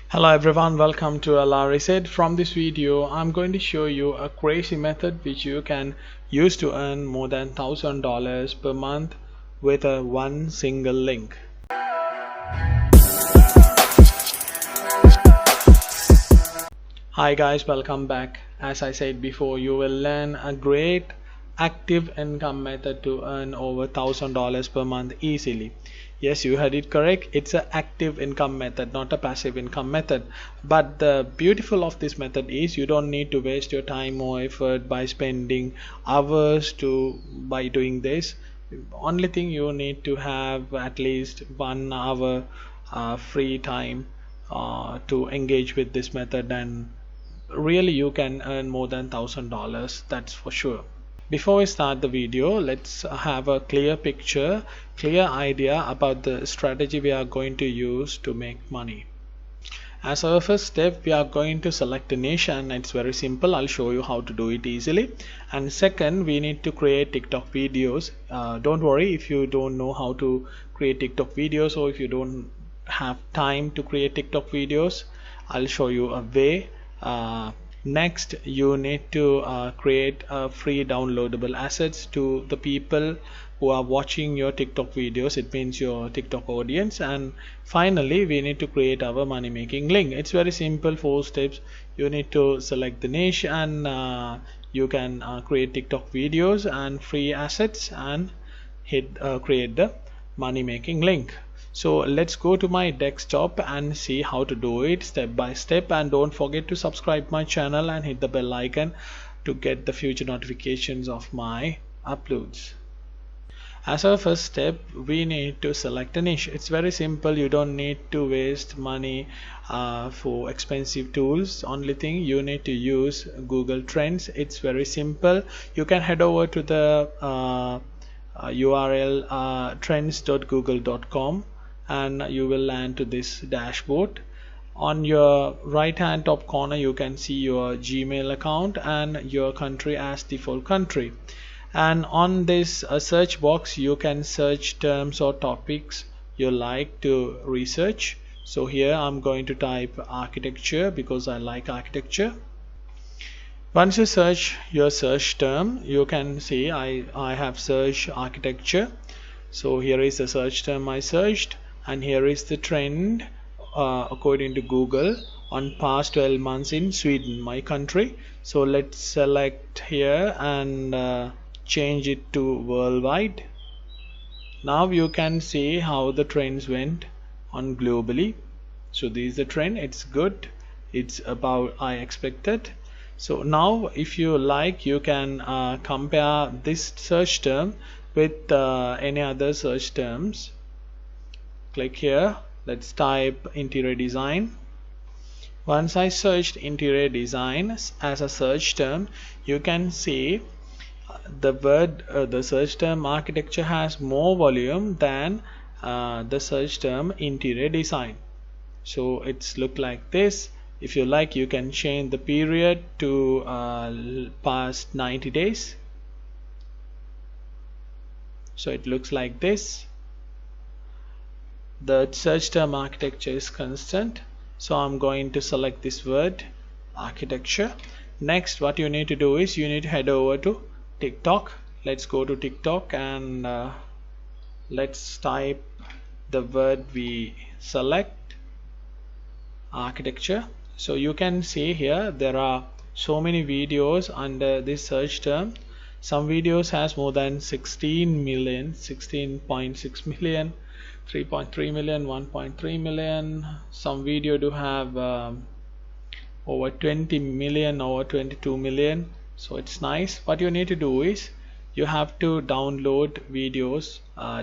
Hello everyone, welcome to LRZ. From this video, I'm going to show you a crazy method which you can use to earn more than $1,000 per month with one single link. Hi guys, welcome back. As I said before, you will learn a great active income method to earn over $1,000 per month easily. Yes, you heard it correct. It's an active income method, not a passive income method. But the beautiful of this method is you don't need to waste your time or effort by spending hours by doing this. Only thing you need to have at least 1 hour free time to engage with this method, and really you can earn more than $1,000, that's for sure. Before we start the video, let's have a clear picture, clear idea about the strategy we are going to use to make money. As our first step, we are going to select a niche, and it's very simple. I'll show you how to do it easily. And second, we need to create TikTok videos. Don't worry if you don't know how to create TikTok videos, or if you don't have time to create TikTok videos, I'll show you a way. Next, you need to create free downloadable assets to the people who are watching your TikTok videos. It means your TikTok audience. And finally, we need to create our money making link. It's very simple, 4 steps. You need to select the niche, and you can create TikTok videos and free assets, and hit create the money making link. So let's go to my desktop and see how to do it step by step. And don't forget to subscribe my channel and hit the bell icon to get the future notifications of my uploads. As our first step, we need to select a niche. It's very simple. You don't need to waste money for expensive tools. Only thing, you need to use Google Trends. It's very simple. You can head over to the URL trends.google.com, and you will land to this dashboard. On your right hand top corner, you can see your Gmail account and your country as default country. And on this search box, you can search terms or topics you like to research. So here I'm going to type architecture because I like architecture. Once you search your search term, you can see I have searched architecture. So here is the search term I searched, and here is the trend according to Google on past 12 months in Sweden, my country. So let's select here and change it to worldwide. Now you can see how the trends went on globally. So this is the trend. It's good. It's about I expected. So now if you like, you can compare this search term with any other search terms. Click here. Let's type interior design. Once I searched interior design as a search term, you can see the search term architecture has more volume than the search term interior design. So it's look like this. If you like, you can change the period to past 90 days. So it looks like this. The search term architecture is constant. So I'm going to select this word architecture. Next, what you need to do is you need to head over to TikTok. Let's go to TikTok, and let's type the word we select, architecture. So you can see here there are so many videos under this search term. Some videos has more than 16 million, 16.6 million, 3.3 million, 1.3 million. Some video do have over 20 million, over 22 million. So it's nice. What you need to do is you have to download videos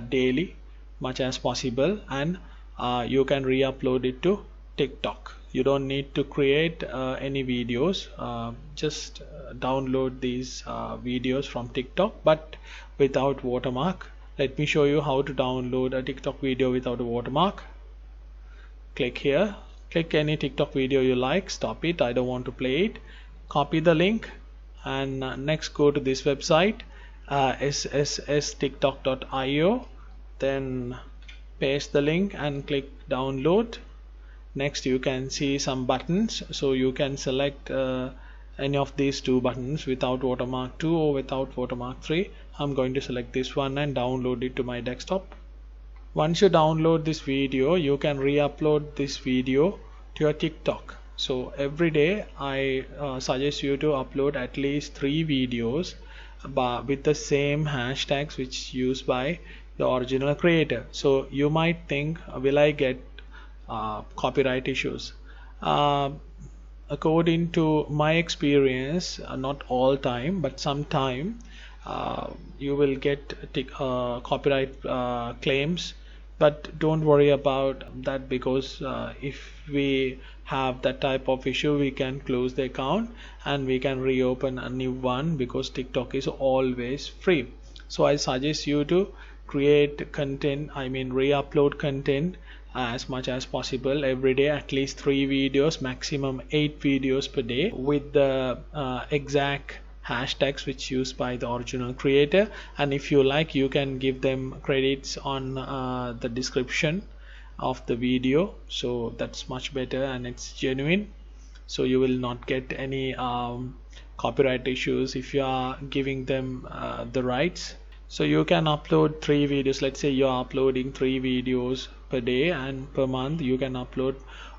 daily, much as possible, and you can re-upload it to TikTok. You don't need to create any videos. Just download these videos from TikTok, but without watermark. Let me show you how to download a TikTok video without a watermark. Click here. Click any TikTok video you like. Stop it. I don't want to play it. Copy the link, and next go to this website, ssstiktok.io. Then paste the link and click download. Next you can see some buttons, so you can select any of these two buttons, without watermark 2 or without watermark 3. I'm going to select this one and download it to my desktop. Once you download this video, you can re-upload this video to your TikTok. So every day I suggest you to upload at least 3 videos with the same hashtags which used by the original creator. So you might think, will I get copyright issues? According to my experience, not all time, but sometime you will get copyright claims. But don't worry about that, because if we have that type of issue, we can close the account and we can reopen a new one, because TikTok is always free. So I suggest you to create content, I mean re-upload content as much as possible every day, at least 3 videos, maximum 8 videos per day, with the exact hashtags which used by the original creator. And if you like, you can give them credits on the description of the video, so that's much better and it's genuine, so you will not get any copyright issues if you are giving them the rights. So you can upload 3 videos. Let's say you are uploading 3 videos per day, and per month you can upload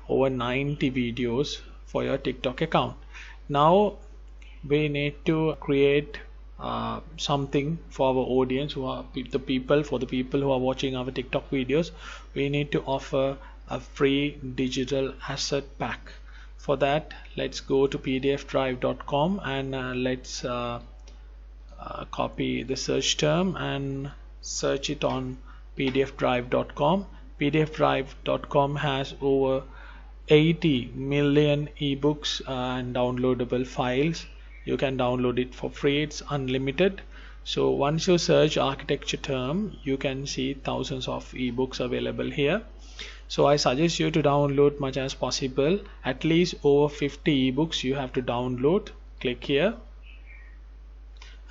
over 90 videos for your TikTok account. Now we need to create something for our audience, who are the people who are watching our TikTok videos. We need to offer a free digital asset pack. For that, let's go to pdfdrive.com and let's copy the search term and search it on pdfdrive.com. pdfdrive.com has over 80 million ebooks and downloadable files. You can download it for free, it's unlimited. So once you search architecture term, you can see thousands of ebooks available here. So I suggest you to download much as possible, at least over 50 ebooks you have to download. Click here,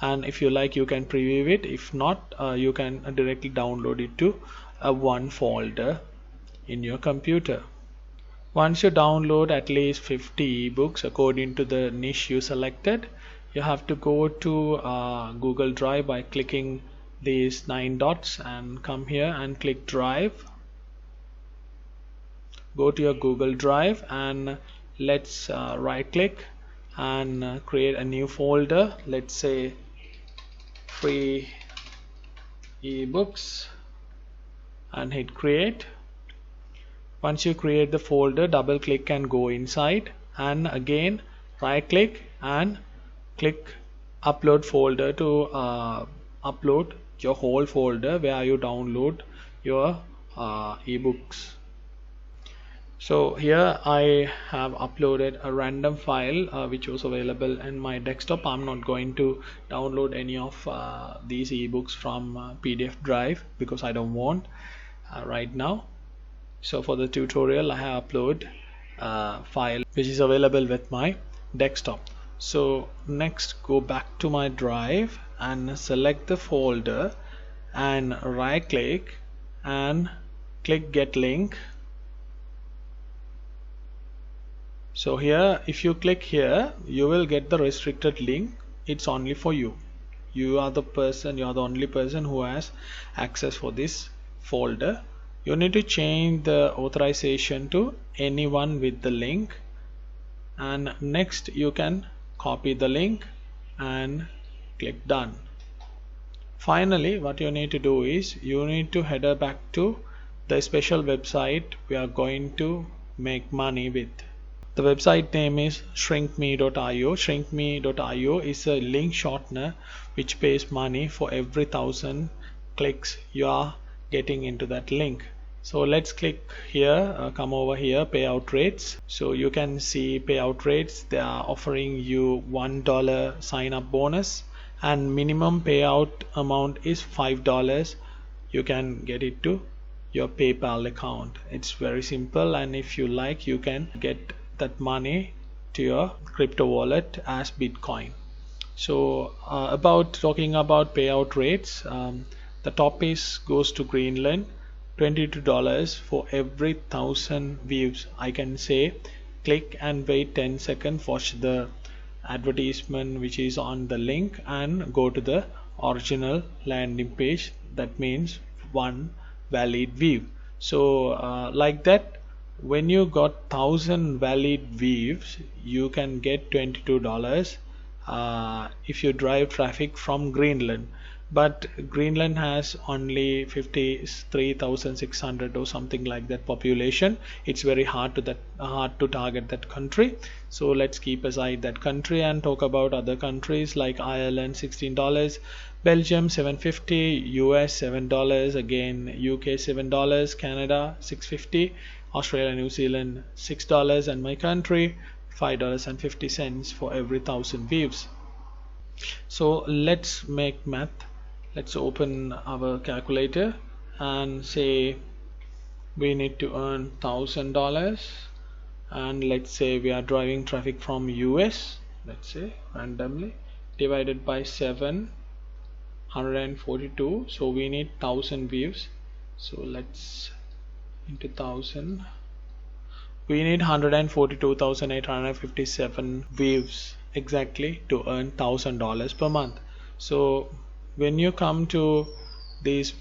and if you like, you can preview it. If not, you can directly download it to one folder in your computer. Once you download at least 50 ebooks according to the niche you selected, you have to go to Google Drive by clicking these 9 dots and come here and click Drive. Go to your Google Drive and let's right click and create a new folder. Let's say free ebooks and hit create. Once you create the folder, double click and go inside, and again right click and click upload folder to upload your whole folder where you download your ebooks. So here I have uploaded a random file which was available in my desktop. I'm not going to download any of these ebooks from PDF drive because I don't want right now. So for the tutorial, I have uploaded a file which is available with my desktop. So next, go back to my drive and select the folder and right click and click get link. So here, if you click here, you will get the restricted link. It's only for you. You are the only person who has access for this folder. You need to change the authorization to anyone with the link, and next you can copy the link and click done. Finally, what you need to do is you need to header back to the special website we are going to make money with. The website name is shrinkme.io. Shrinkme.io is a link shortener which pays money for every 1,000 clicks you are getting into that link. So let's click here, come over here, payout rates. So you can see payout rates. They are offering you $1 sign up bonus, and minimum payout amount is $5. You can get it to your PayPal account. It's very simple, and if you like, you can get that money to your crypto wallet as Bitcoin. So talking about payout rates, the top goes to Greenland. $22 for every 1,000 views. I can say click and wait 10 seconds, watch the advertisement which is on the link and go to the original landing page. That means one valid view. So like that, when you got 1,000 valid views, you can get $22 if you drive traffic from Greenland. But Greenland has only 53,600 or something like that population. It's very hard to target that country. So let's keep aside that country and talk about other countries like Ireland $16, Belgium $7.50, US $7, again UK $7, Canada $6.50, Australia, New Zealand $6, and my country $5.50 for every 1,000 views. So let's make math. Let's open our calculator and say we need to earn $1,000, and let's say we are driving traffic from US, let's say randomly, divided by 742, so we need 1,000 views. So let's into 1,000, we need 142,857 views exactly to earn $1,000 per month. So when you come to these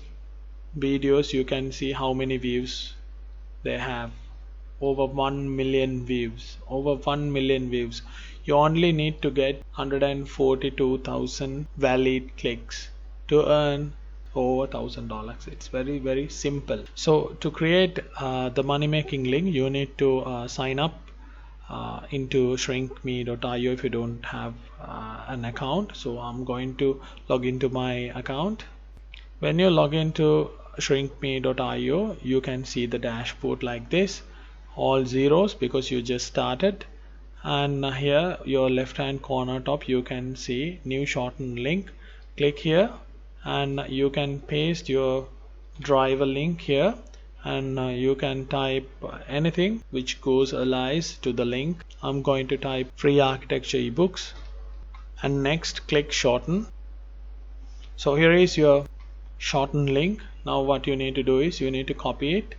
videos, you can see how many views they have. Over 1 million views. Over 1 million views. You only need to get 142,000 valid clicks to earn over $1,000. It's very simple. So to create the money making link, you need to sign up into shrinkme.io if you don't have an account. So I'm going to log into my account. When you log into shrinkme.io, you can see the dashboard like this, all zeros because you just started. And here your left hand corner top, you can see new shortened link. Click here and you can paste your driver link here, and you can type anything which goes allies to the link. I'm going to type free architecture ebooks and next click shorten. So here is your shortened link. Now what you need to do is you need to copy it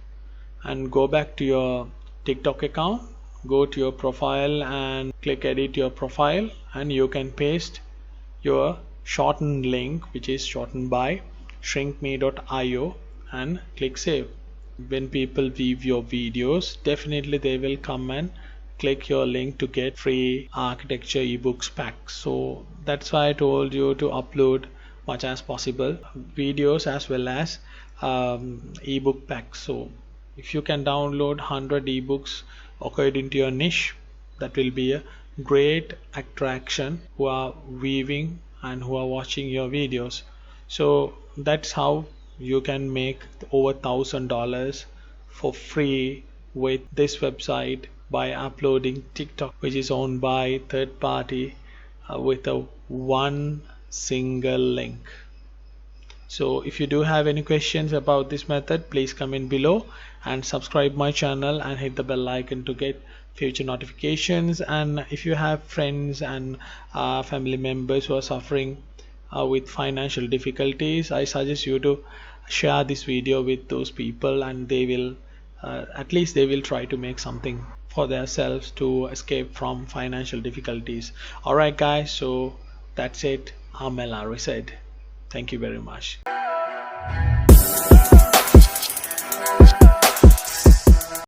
and go back to your TikTok account, go to your profile and click edit your profile, and you can paste your shortened link which is shortened by shrinkme.io and click save. When people view your videos, definitely they will come and click your link to get free architecture ebooks pack. So that's why I told you to upload much as possible videos as well as ebook packs. So if you can download 100 ebooks according to your niche, that will be a great attraction who are viewing and who are watching your videos. So that's how you can make over $1,000 for free with this website by uploading TikTok, which is owned by third party with a one single link. So if you do have any questions about this method, please comment below and subscribe my channel and hit the bell icon to get future notifications. And if you have friends and family members who are suffering with financial difficulties, I suggest you to share this video with those people, and they will at least they will try to make something for themselves to escape from financial difficulties. Alright guys, so that's it. I'm LRZ. Thank you very much.